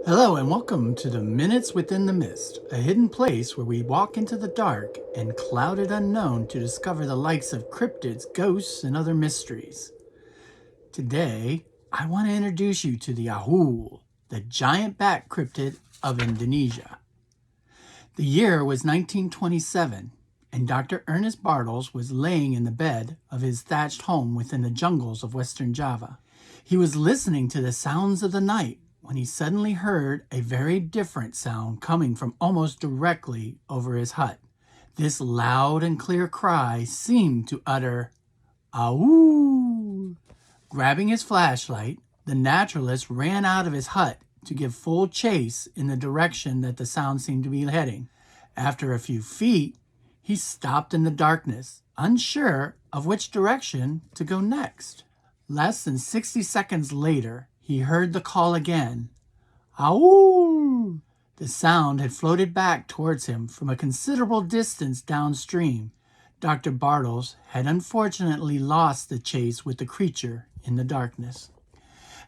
Hello and welcome to the Minutes Within the Mist, a hidden place where we walk into the dark and clouded unknown to discover the likes of cryptids, ghosts, and other mysteries. Today, I want to introduce you to the Ahool, the giant bat cryptid of Indonesia. The year was 1927, and Dr. Ernest Bartels was laying in the bed of his thatched home within the jungles of Western Java. He was listening to the sounds of the night when he suddenly heard a very different sound coming from almost directly over his hut. This loud and clear cry seemed to utter, "Ahool!" Grabbing his flashlight, the naturalist ran out of his hut to give full chase in the direction that the sound seemed to be heading. After a few feet, he stopped in the darkness, unsure of which direction to go next. Less than 60 seconds later, he heard the call again. "Ahool!" The sound had floated back towards him from a considerable distance downstream. Dr. Bartels had unfortunately lost the chase with the creature in the darkness.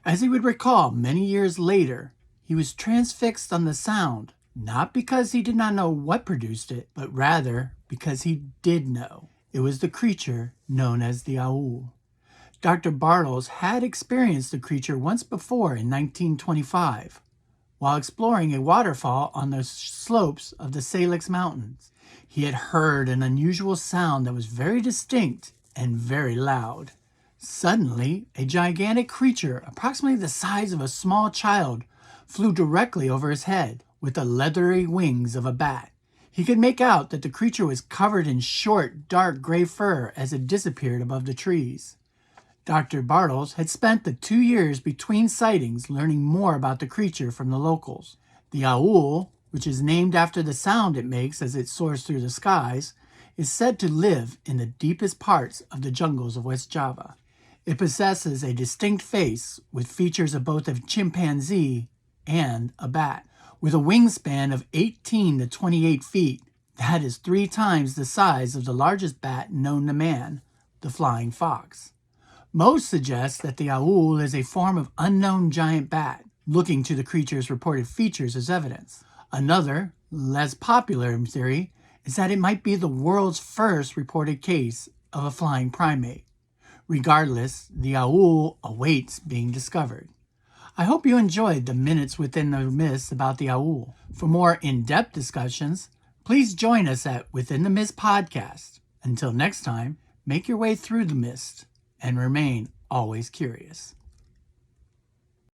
As he would recall many years later, he was transfixed on the sound, not because he did not know what produced it, but rather because he did know. It was the creature known as the Ahool. Dr. Bartels had experienced the creature once before in 1925, while exploring a waterfall on the slopes of the Salix Mountains. He had heard an unusual sound that was very distinct and very loud. Suddenly, a gigantic creature, approximately the size of a small child, flew directly over his head with the leathery wings of a bat. He could make out that the creature was covered in short, dark gray fur as it disappeared above the trees. Dr. Bartels had spent the 2 years between sightings learning more about the creature from the locals. The Ahool, which is named after the sound it makes as it soars through the skies, is said to live in the deepest parts of the jungles of West Java. It possesses a distinct face with features of both a chimpanzee and a bat. With a wingspan of 18 to 28 feet, that is 3 times the size of the largest bat known to man, the flying fox. Most suggest that the Ahool is a form of unknown giant bat, looking to the creature's reported features as evidence. Another, less popular theory, is that it might be the world's first reported case of a flying primate. Regardless, the Ahool awaits being discovered. I hope you enjoyed the Minutes Within the Mist about the Ahool. For more in-depth discussions, please join us at Within the Mist Podcast. Until next time, make your way through the mist and remain always curious.